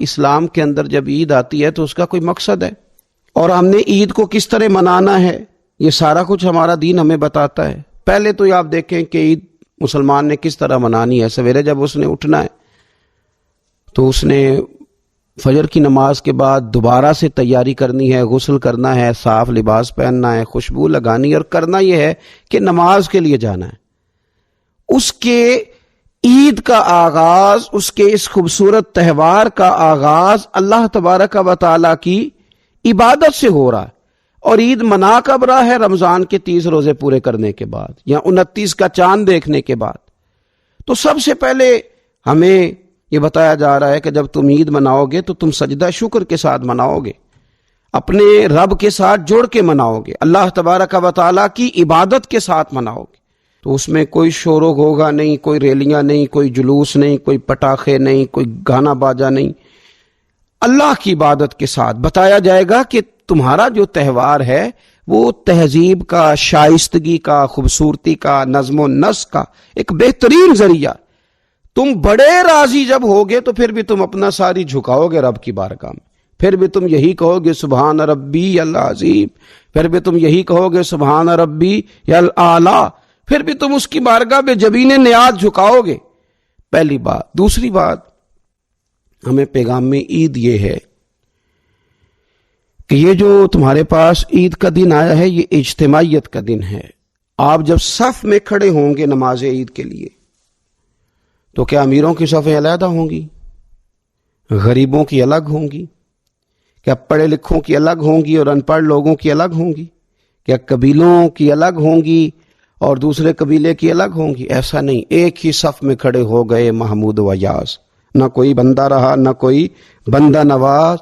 اسلام کے اندر جب عید آتی ہے تو اس کا کوئی مقصد ہے، اور ہم نے عید کو کس طرح منانا ہے یہ سارا کچھ ہمارا دین ہمیں بتاتا ہے۔ پہلے تو آپ دیکھیں کہ عید مسلمان نے کس طرح منانی ہے۔ سویرے جب اس نے اٹھنا ہے تو اس نے فجر کی نماز کے بعد دوبارہ سے تیاری کرنی ہے، غسل کرنا ہے، صاف لباس پہننا ہے، خوشبو لگانی، اور کرنا یہ ہے کہ نماز کے لیے جانا ہے۔ اس کے عید کا آغاز، اس کے اس خوبصورت تہوار کا آغاز اللہ تبارک و تعالیٰ کی عبادت سے ہو رہا ہے، اور عید منا کب رہا ہے؟ رمضان کے 30 روزے پورے کرنے کے بعد یا 29 کا چاند دیکھنے کے بعد۔ تو سب سے پہلے ہمیں یہ بتایا جا رہا ہے کہ جب تم عید مناؤ گے تو تم سجدہ شکر کے ساتھ مناؤ گے، اپنے رب کے ساتھ جوڑ کے مناؤ گے، اللہ تبارک و تعالیٰ کی عبادت کے ساتھ مناؤ گے۔ تو اس میں کوئی شور و غوغا نہیں، کوئی ریلیاں نہیں، کوئی جلوس نہیں، کوئی پٹاخے نہیں، کوئی گانا باجا نہیں، اللہ کی عبادت کے ساتھ بتایا جائے گا کہ تمہارا جو تہوار ہے وہ تہذیب کا، شائستگی کا، خوبصورتی کا، نظم و نسق کا ایک بہترین ذریعہ۔ تم بڑے راضی جب ہوگے تو پھر بھی تم اپنا ساری جھکاؤ گے رب کی بارگاہ میں، پھر بھی تم یہی کہو گے سبحان ربی العظیم، پھر بھی تم یہی کہو گے سبحان ربی الاعلی، پھر بھی تم اس کی بارگاہ میں جبین نیاز جھکاؤ گے۔ پہلی بات۔ دوسری بات، ہمیں پیغام میں عید یہ ہے کہ یہ جو تمہارے پاس عید کا دن آیا ہے یہ اجتماعیت کا دن ہے۔ آپ جب صف میں کھڑے ہوں گے نماز عید کے لیے تو کیا امیروں کی صفیں علیحدہ ہوں گی؟ غریبوں کی الگ ہوں گی؟ کیا پڑھے لکھوں کی الگ ہوں گی اور ان پڑھ لوگوں کی الگ ہوں گی؟ کیا قبیلوں کی الگ ہوں گی اور دوسرے قبیلے کی الگ ہوں گی؟ ایسا نہیں، ایک ہی صف میں کھڑے ہو گئے محمود و یاز، نہ کوئی بندہ رہا نہ کوئی بندہ نواز،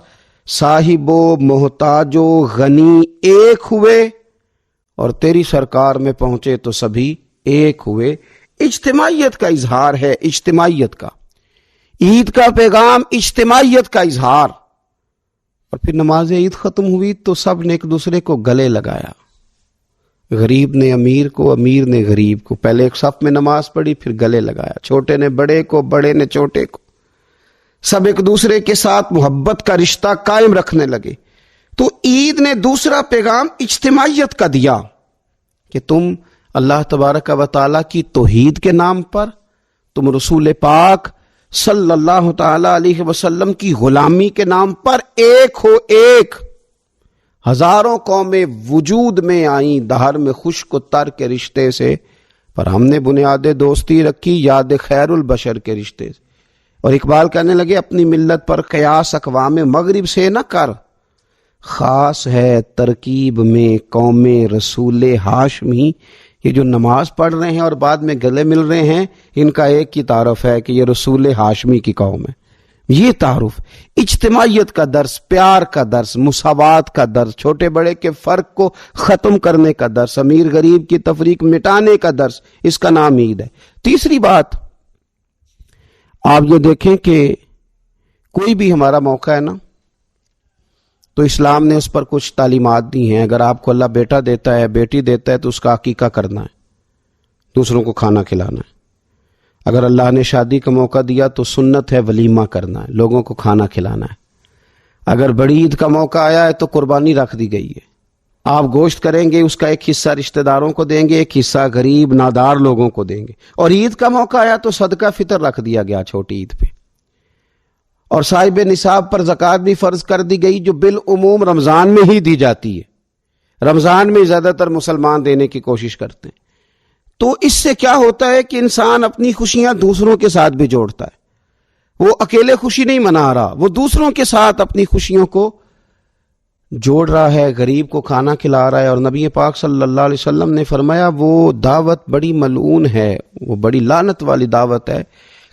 صاحب و محتاج و غنی ایک ہوئے اور تیری سرکار میں پہنچے تو سبھی ایک ہوئے۔ اجتماعیت کا اظہار ہے، اجتماعیت کا۔ عید کا پیغام اجتماعیت کا اظہار۔ اور پھر نماز عید ختم ہوئی تو سب نے ایک دوسرے کو گلے لگایا، غریب نے امیر کو، امیر نے غریب کو، پہلے ایک صف میں نماز پڑھی پھر گلے لگایا، چھوٹے نے بڑے کو، بڑے نے چھوٹے کو، سب ایک دوسرے کے ساتھ محبت کا رشتہ قائم رکھنے لگے۔ تو عید نے دوسرا پیغام اجتماعیت کا دیا کہ تم اللہ تبارک و تعالیٰ کی توحید کے نام پر، تم رسول پاک صلی اللہ تعالی علیہ وسلم کی غلامی کے نام پر ایک ہو، ایک۔ ہزاروں قومیں وجود میں آئیں دہر میں خشک و تر کے رشتے سے، پر ہم نے بنیاد دوستی رکھی یاد خیر البشر کے رشتے سے۔ اور اقبال کہنے لگے اپنی ملت پر قیاس اقوام مغرب سے نہ کر، خاص ہے ترکیب میں قوم رسول ہاشمی۔ یہ جو نماز پڑھ رہے ہیں اور بعد میں گلے مل رہے ہیں، ان کا ایک ہی تعارف ہے کہ یہ رسول ہاشمی کی قوم ہے۔ یہ تعارف، اجتماعیت کا درس، پیار کا درس، مساوات کا درس، چھوٹے بڑے کے فرق کو ختم کرنے کا درس، امیر غریب کی تفریق مٹانے کا درس، اس کا نام عید ہے۔ تیسری بات، آپ یہ دیکھیں کہ کوئی بھی ہمارا موقع ہے نا تو اسلام نے اس پر کچھ تعلیمات دی ہیں۔ اگر آپ کو اللہ بیٹا دیتا ہے، بیٹی دیتا ہے تو اس کا عقیقہ کرنا ہے، دوسروں کو کھانا کھلانا ہے۔ اگر اللہ نے شادی کا موقع دیا تو سنت ہے ولیمہ کرنا ہے، لوگوں کو کھانا کھلانا ہے۔ اگر بڑی عید کا موقع آیا ہے تو قربانی رکھ دی گئی ہے، آپ گوشت کریں گے، اس کا ایک حصہ رشتہ داروں کو دیں گے، ایک حصہ غریب نادار لوگوں کو دیں گے۔ اور عید کا موقع آیا تو صدقہ فطر رکھ دیا گیا چھوٹی عید پہ، اور صاحب نصاب پر زکوٰۃ بھی فرض کر دی گئی جو بالعموم رمضان میں ہی دی جاتی ہے۔ رمضان میں زیادہ تر مسلمان دینے کی کوشش کرتے ہیں۔ تو اس سے کیا ہوتا ہے کہ انسان اپنی خوشیاں دوسروں کے ساتھ بھی جوڑتا ہے، وہ اکیلے خوشی نہیں منا رہا، وہ دوسروں کے ساتھ اپنی خوشیوں کو جوڑ رہا ہے، غریب کو کھانا کھلا رہا ہے۔ اور نبی پاک صلی اللہ علیہ وسلم نے فرمایا وہ دعوت بڑی ملعون ہے، وہ بڑی لعنت والی دعوت ہے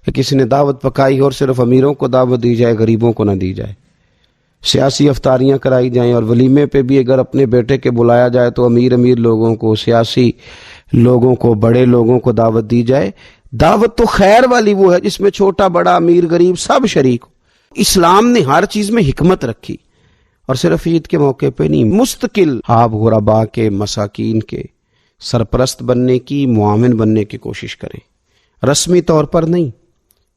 کہ کسی نے دعوت پکائی اور صرف امیروں کو دعوت دی جائے، غریبوں کو نہ دی جائے۔ سیاسی افطاریاں کرائی جائیں اور ولیمے پہ بھی اگر اپنے بیٹے کے بلایا جائے تو امیر لوگوں کو، سیاسی لوگوں کو، بڑے لوگوں کو دعوت دی جائے۔ دعوت تو خیر والی وہ ہے جس میں چھوٹا بڑا امیر غریب سب شریک ہو۔ اسلام نے ہر چیز میں حکمت رکھی، اور صرف عید کے موقع پہ نہیں، مستقل آپ غربا کے، مساکین کے سرپرست بننے کی، معاون بننے کی کوشش کریں، رسمی طور پر نہیں،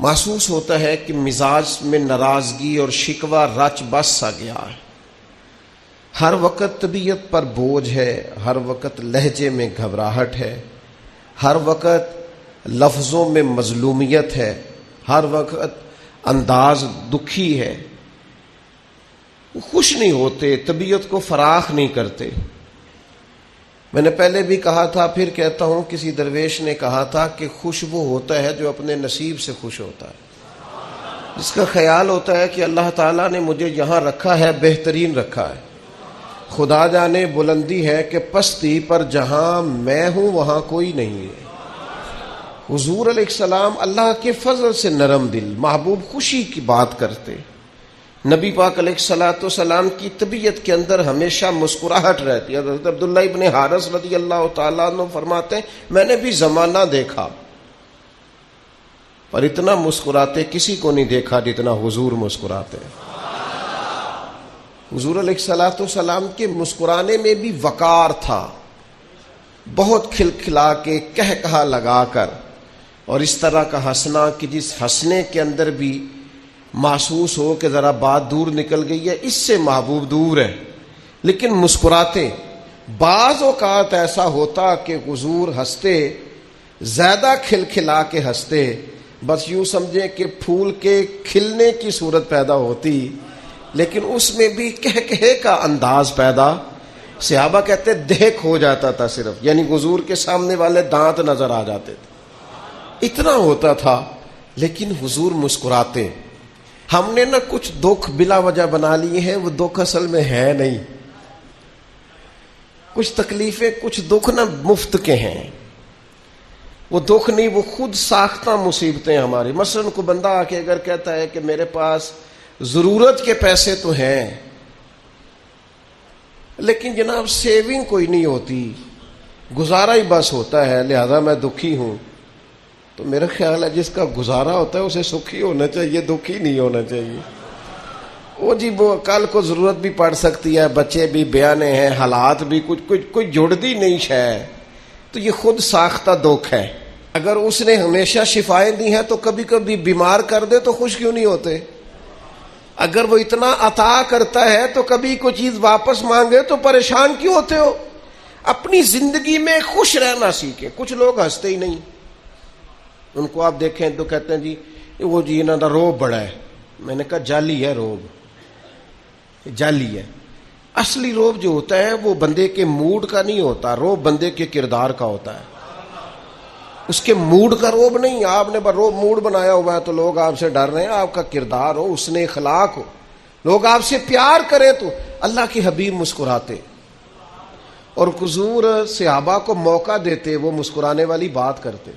محسوس ہوتا ہے کہ مزاج میں ناراضگی اور شکوہ رچ بس سا گیا ہے، ہر وقت طبیعت پر بوجھ ہے، ہر وقت لہجے میں گھبراہٹ ہے، ہر وقت لفظوں میں مظلومیت ہے، ہر وقت انداز دکھی ہے، خوش نہیں ہوتے، طبیعت کو فراخ نہیں کرتے۔ میں نے پہلے بھی کہا تھا، پھر کہتا ہوں، کسی درویش نے کہا تھا کہ خوش وہ ہوتا ہے جو اپنے نصیب سے خوش ہوتا ہے، جس کا خیال ہوتا ہے کہ اللہ تعالیٰ نے مجھے یہاں رکھا ہے، بہترین رکھا ہے، خدا جانے بلندی ہے کہ پستی پر جہاں میں ہوں وہاں کوئی نہیں ہے۔ حضور علیہ السلام اللہ کے فضل سے نرم دل، محبوب خوشی کی بات کرتے۔ نبی پاک علیہ السلام کی طبیعت کے اندر ہمیشہ مسکراہٹ رہتی ہے۔ حضرت عبداللہ ابن حارث رضی اللہ تعالیٰ عنہ فرماتے ہیں، میں نے بھی زمانہ دیکھا پر اتنا مسکراتے کسی کو نہیں دیکھا جتنا حضور مسکراتے ہیں۔ حضور علیہ السلام کے مسکرانے میں بھی وقار تھا، بہت کھلکھلا کے کہا لگا کر، اور اس طرح کا ہنسنا کہ جس ہنسنے کے اندر بھی محسوس ہو کہ ذرا بات دور نکل گئی ہے، اس سے محبوب دور ہے، لیکن مسکراتے۔ بعض اوقات ایسا ہوتا کہ حضور ہنستے، زیادہ کھلکھلا کے ہنستے، بس یوں سمجھیں کہ پھول کے کھلنے کی صورت پیدا ہوتی، لیکن اس میں بھی کہے کا انداز پیدا۔ صحابہ کہتے دہک ہو جاتا تھا صرف، یعنی حضور کے سامنے والے دانت نظر آ جاتے تھے، اتنا ہوتا تھا، لیکن حضور مسکراتے۔ ہم نے نہ کچھ دکھ بلا وجہ بنا لیے ہیں، وہ دکھ اصل میں ہے نہیں، کچھ تکلیفیں، کچھ دکھ نہ مفت کے ہیں، وہ دکھ نہیں، وہ خود ساختہ مصیبتیں ہماری۔ مثلا کو بندہ آ کے اگر کہتا ہے کہ میرے پاس ضرورت کے پیسے تو ہیں لیکن جناب سیونگ کوئی نہیں ہوتی، گزارا ہی بس ہوتا ہے، لہذا میں دکھی ہوں، تو میرا خیال ہے جس کا گزارا ہوتا ہے اسے سکھی ہونا چاہیے، دکھی نہیں ہونا چاہیے۔ وہ جی وہ کل کو ضرورت بھی پڑ سکتی ہے، بچے بھی بیانے ہیں، حالات بھی کچھ جڑتی نہیں ہے، تو یہ خود ساختہ دکھ ہے۔ اگر اس نے ہمیشہ شفائیں دی ہیں تو کبھی کبھی بیمار کر دے تو خوش کیوں نہیں ہوتے؟ اگر وہ اتنا عطا کرتا ہے تو کبھی کوئی چیز واپس مانگے تو پریشان کیوں ہوتے ہو؟ اپنی زندگی میں خوش رہنا سیکھیں۔ کچھ لوگ ہنستے ہی نہیں، ان کو آپ دیکھیں تو کہتے ہیں جی وہ جی انہوں کا روب بڑا ہے۔ میں نے کہا جعلی ہے روب، جعلی ہے۔ اصلی روب جو ہوتا ہے وہ بندے کے موڈ کا نہیں ہوتا، روب بندے کے کردار کا ہوتا ہے، اس کے موڈ کا روب نہیں۔ آپ نے روب موڈ بنایا ہوا ہے تو لوگ آپ سے ڈر رہے ہیں، آپ کا کردار ہو، اس نے اخلاق ہو، لوگ آپ سے پیار کریں تو اللہ کے حبیب مسکراتے، اور حضور صحابہ کو موقع دیتے، وہ مسکرانے والی بات کرتے۔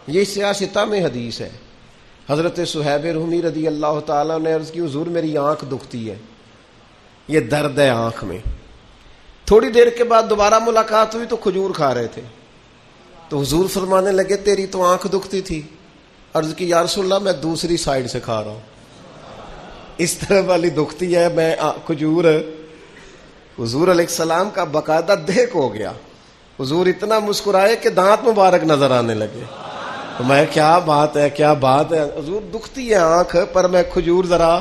یہ سیاستہ میں حدیث ہے۔ حضرت صہیب رومی رضی اللہ تعالیٰ نے عرض کی، حضور میری آنکھ دکھتی ہے، یہ درد ہے آنکھ میں۔ تھوڑی دیر کے بعد دوبارہ ملاقات ہوئی تو کھجور کھا رہے تھے، تو حضور فرمانے لگے تیری تو آنکھ دکھتی تھی۔ عرض کی یا رسول اللہ میں دوسری سائیڈ سے کھا رہا ہوں، اس طرح والی دکھتی ہے میں کھجور۔ حضور علیہ السلام کا باقاعدہ دہک ہو گیا، حضور اتنا مسکرائے کہ دانت مبارک نظر آنے لگے۔ تو میں کیا بات ہے، کیا بات ہے، حضور دکھتی ہے آنکھ پر میں کھجور ذرا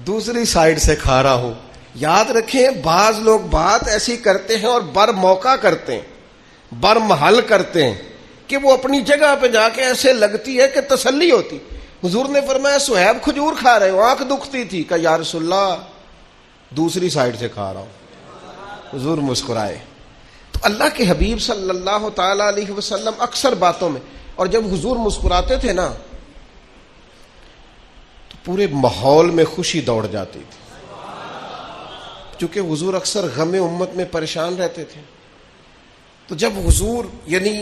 دوسری سائیڈ سے کھا رہا ہوں۔ یاد رکھیں بعض لوگ بات ایسی کرتے ہیں اور بر موقع کرتے ہیں، بر محل کرتے ہیں کہ وہ اپنی جگہ پہ جا کے ایسے لگتی ہے کہ تسلی ہوتی۔ حضور نے فرمایا صہیب کھجور کھا رہے ہو، آنکھ دکھتی تھی، کہ یا رسول اللہ دوسری سائیڈ سے کھا رہا ہوں۔ حضور مسکرائے۔ تو اللہ کے حبیب صلی اللہ تعالی علیہ وسلم اکثر باتوں میں، اور جب حضور مسکراتے تھے نا تو پورے ماحول میں خوشی دوڑ جاتی تھی، چونکہ حضور اکثر غم امت میں پریشان رہتے تھے۔ تو جب حضور یعنی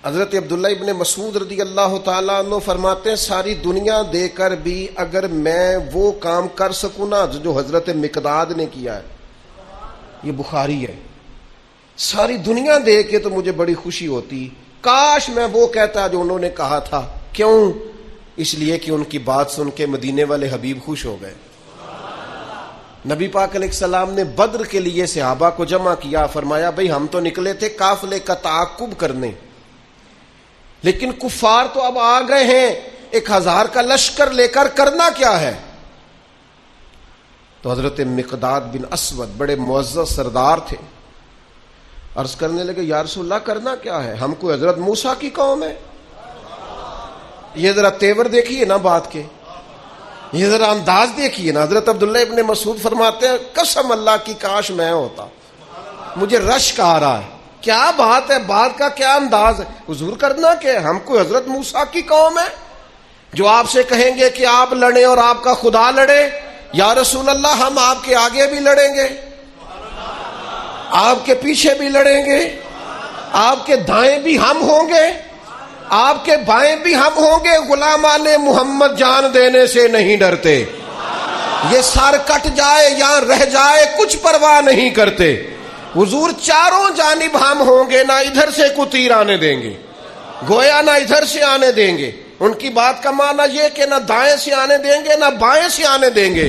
حضرت عبداللہ ابن مسعود رضی اللہ تعالیٰ عنہ فرماتے ہیں ساری دنیا دے کر بھی اگر میں وہ کام کر سکوں نا جو حضرت مقداد نے کیا ہے، یہ بخاری ہے، ساری دنیا دے کے تو مجھے بڑی خوشی ہوتی، کاش میں وہ کہتا جو انہوں نے کہا تھا۔ کیوں؟ اس لیے کہ ان کی بات سن کے مدینے والے حبیب خوش ہو گئے۔ نبی پاک علیہ السلام نے بدر کے لیے صحابہ کو جمع کیا، فرمایا بھئی ہم تو نکلے تھے قافلے کا تعاقب کرنے، لیکن کفار تو اب آ گئے ہیں، 1000 کا لشکر لے کر کرنا کیا ہے؟ تو حضرت مقداد بن اسود بڑے معزز سردار تھے، عرض کرنے لگے یا رسول اللہ کرنا کیا ہے؟ ہم کو حضرت موسیٰ کی قوم ہے۔ یہ ذرا تیور دیکھیے نا بات کے، یہ ذرا انداز دیکھیے نا۔ حضرت عبداللہ ابن مسعود فرماتے ہیں قسم اللہ کی کاش میں ہوتا، مجھے رشک آ رہا ہے، کیا بات ہے، بات کا کیا انداز ہے۔ حضور کرنا کیا ہے؟ ہم کو حضرت موسیٰ کی قوم ہے جو آپ سے کہیں گے کہ آپ لڑیں اور آپ کا خدا لڑے، یا رسول اللہ ہم آپ کے آگے بھی لڑیں گے، آپ کے پیچھے بھی لڑیں گے، آپ کے دائیں بھی ہم ہوں گے، آپ کے بائیں بھی ہم ہوں گے، غلامان محمد جان دینے سے نہیں ڈرتے، یہ سر کٹ جائے یا رہ جائے کچھ پرواہ نہیں کرتے۔ حضور چاروں جانب ہم ہوں گے، نہ ادھر سے کوئی تیر آنے دیں گے، گویا نہ ادھر سے آنے دیں گے۔ ان کی بات کا معنی یہ کہ نہ دائیں سے آنے دیں گے نہ بائیں سے آنے دیں گے۔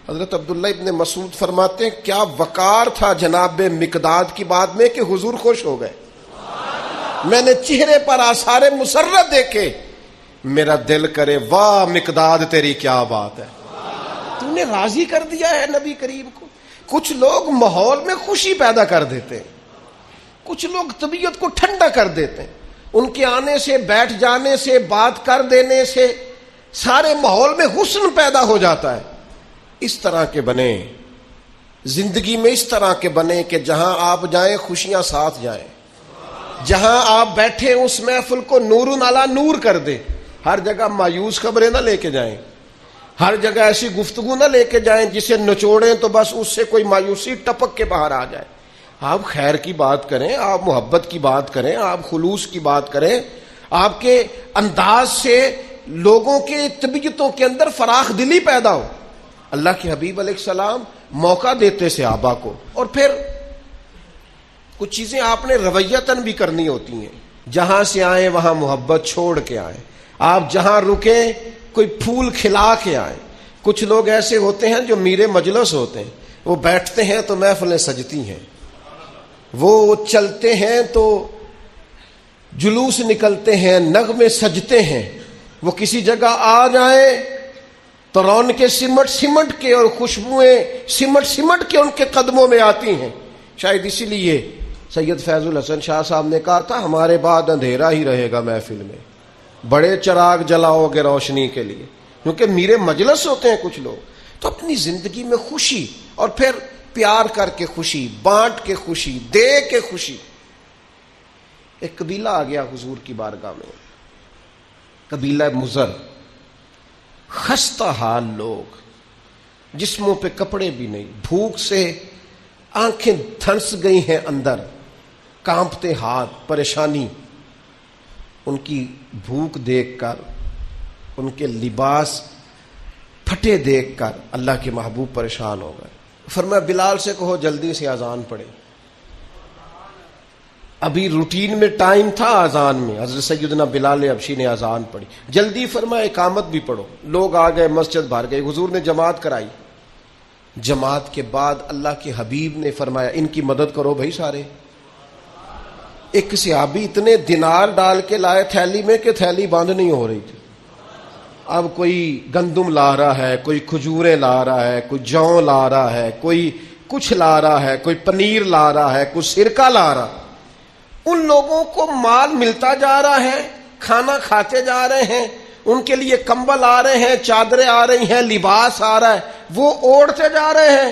حضرت عبداللہ ابن مسعود فرماتے ہیں کیا وقار تھا جناب مقداد کی بات میں کہ حضور خوش ہو گئے۔ میں نے چہرے پر آثار مسرت دیکھے، میرا دل کرے واہ مقداد تیری کیا بات ہے، تو نے راضی کر دیا ہے نبی کریم کو۔ کچھ لوگ ماحول میں خوشی پیدا کر دیتے ہیں، کچھ لوگ طبیعت کو ٹھنڈا کر دیتے ہیں، ان کے آنے سے بیٹھ جانے سے بات کر دینے سے سارے ماحول میں حسن پیدا ہو جاتا ہے۔ اس طرح کے بنے، زندگی میں اس طرح کے بنے کہ جہاں آپ جائیں خوشیاں ساتھ جائیں، جہاں آپ بیٹھے اس محفل کو نور علی نور کر دے۔ ہر جگہ مایوس خبریں نہ لے کے جائیں، ہر جگہ ایسی گفتگو نہ لے کے جائیں جسے نچوڑیں تو بس اس سے کوئی مایوسی ٹپک کے باہر آ جائے۔ آپ خیر کی بات کریں، آپ محبت کی بات کریں، آپ خلوص کی بات کریں، آپ کے انداز سے لوگوں کے طبیعتوں کے اندر فراخ دلی پیدا ہو۔ اللہ کے حبیب علیہ السلام موقع دیتے صحابہ کو، اور پھر کچھ چیزیں آپ نے رویتاً بھی کرنی ہوتی ہیں۔ جہاں سے آئیں وہاں محبت چھوڑ کے آئیں، آپ جہاں رکیں کوئی پھول کھلا کے آئیں۔ کچھ لوگ ایسے ہوتے ہیں جو میرے مجلس ہوتے ہیں، وہ بیٹھتے ہیں تو محفلیں سجتی ہیں، وہ چلتے ہیں تو جلوس نکلتے ہیں، نغمے سجتے ہیں، وہ کسی جگہ آ جائیں تو رونقیں سمٹ سمٹ کے اور خوشبوئیں سمٹ سمٹ کے ان کے قدموں میں آتی ہیں۔ شاید اسی لیے سید فیض الحسن شاہ صاحب نے کہا تھا ہمارے بعد اندھیرا ہی رہے گا محفل میں، بڑے چراغ جلاؤ گے روشنی کے لیے، کیونکہ میرے مجلس ہوتے ہیں کچھ لوگ۔ تو اپنی زندگی میں خوشی، اور پھر پیار کر کے خوشی، بانٹ کے خوشی، دے کے خوشی۔ ایک قبیلہ آ گیا حضور کی بارگاہ میں، قبیلہ مضر، خستہ حال لوگ، جسموں پہ کپڑے بھی نہیں، بھوک سے آنکھیں دھنس گئی ہیں اندر، کانپتے ہاتھ، پریشانی۔ ان کی بھوک دیکھ کر، ان کے لباس پھٹے دیکھ کر اللہ کے محبوب پریشان ہو گئے۔ فرمایا بلال سے کہو جلدی سے اذان پڑھے۔ ابھی روٹین میں ٹائم تھا اذان میں، حضرت سیدنا بلال حبشی نے اذان پڑھی، جلدی فرمایا اقامت بھی پڑھو۔ لوگ آ گئے، مسجد بھر گئی، حضور نے جماعت کرائی۔ جماعت کے بعد اللہ کے حبیب نے فرمایا ان کی مدد کرو بھائی سارے۔ ایک صحابی اتنے دینار ڈال کے لائے تھیلی میں کہ تھیلی بند نہیں ہو رہی تھی۔ اب کوئی گندم لا رہا ہے، کوئی کھجوریں لا رہا ہے، کوئی جو لا رہا ہے، کوئی کچھ لا رہا ہے، کوئی پنیر لا رہا ہے، کوئی سرکہ لا رہا۔ ان لوگوں کو مال ملتا جا رہا ہے، کھانا کھاتے جا رہے ہیں، ان کے لیے کمبل آ رہے ہیں، چادریں آ رہی ہیں، لباس آ رہا ہے، وہ اوڑھتے جا رہے ہیں۔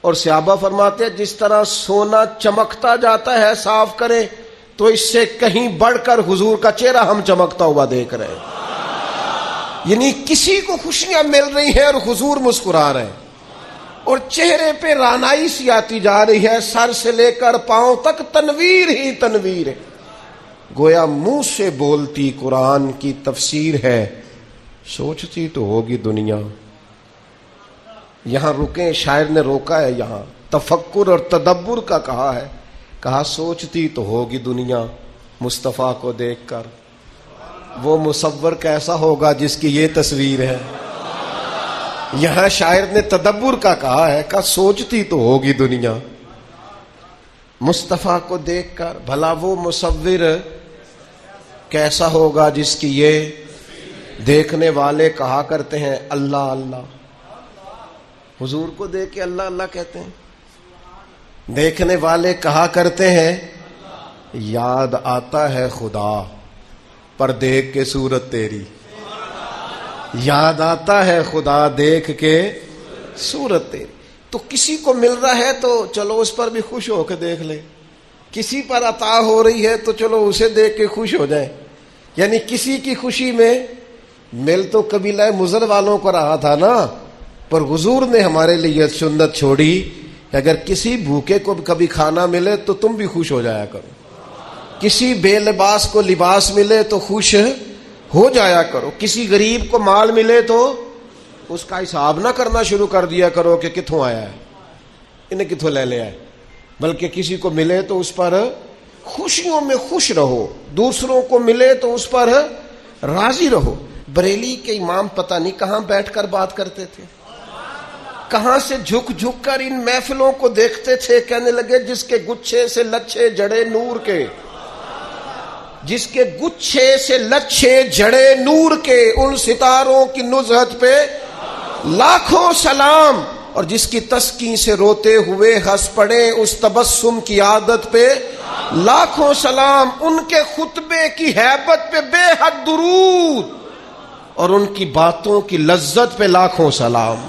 اور صحابہ فرماتے ہیں جس طرح سونا چمکتا جاتا ہے صاف کرے، تو اس سے کہیں بڑھ کر حضور کا چہرہ ہم چمکتا ہوا دیکھ رہے ہیں۔ یعنی کسی کو خوشیاں مل رہی ہیں اور حضور مسکرا رہے ہیں، اور چہرے پہ رانائی سی آتی جا رہی ہے، سر سے لے کر پاؤں تک تنویر ہی تنویر ہے، گویا منہ سے بولتی قرآن کی تفسیر ہے، سوچتی تو ہوگی دنیا۔ یہاں رکیں، شاعر نے روکا ہے، یہاں تفکر اور تدبر کا کہا ہے، کہا سوچتی تو ہوگی دنیا مصطفیٰ کو دیکھ کر، وہ مصور کیسا ہوگا جس کی یہ تصویر ہے۔ یہاں شاعر نے تدبر کا کہا ہے، کہا سوچتی تو ہوگی دنیا مصطفیٰ کو دیکھ کر، بھلا وہ مصور کیسا ہوگا جس کی یہ دیکھنے والے کہا کرتے ہیں اللہ اللہ، حضور کو دیکھ کے اللہ اللہ کہتے ہیں. دیکھنے والے کہا کرتے ہیں یاد آتا ہے خدا پر دیکھ کے صورت تیری. یاد آتا ہے خدا دیکھ کے صورت تیری. تو کسی کو مل رہا ہے تو چلو اس پر بھی خوش ہو کے دیکھ لیں، کسی پر عطا ہو رہی ہے تو چلو اسے دیکھ کے خوش ہو جائیں. یعنی کسی کی خوشی میں مل تو قبیلہ مضر والوں کو رہا تھا نا، پر حضور نے ہمارے لیے سنت چھوڑی کہ اگر کسی بھوکے کو کبھی کھانا ملے تو تم بھی خوش ہو جایا کرو، کسی بے لباس کو لباس ملے تو خوش ہو جایا کرو، کسی غریب کو مال ملے تو اس کا حساب نہ کرنا شروع کر دیا کرو کہ کتھوں آیا ہے، انہیں کتھوں لے لیا ہے، بلکہ کسی کو ملے تو اس پر خوشیوں میں خوش رہو، دوسروں کو ملے تو اس پر راضی رہو. بریلی کے امام پتہ نہیں کہاں بیٹھ کر بات کرتے تھے، کہاں سے جھک جھک کر ان محفلوں کو دیکھتے تھے. کہنے لگے جس کے گچھے سے لچھے جڑے نور کے، جس کے گچھے سے لچھے جڑے نور کے، ان ستاروں کی نزہت پہ لاکھوں سلام، اور جس کی تسکین سے روتے ہوئے ہنس پڑے اس تبسم کی عادت پہ لاکھوں سلام. ان کے خطبے کی ہیبت پہ بے حد درود اور ان کی باتوں کی لذت پہ لاکھوں سلام.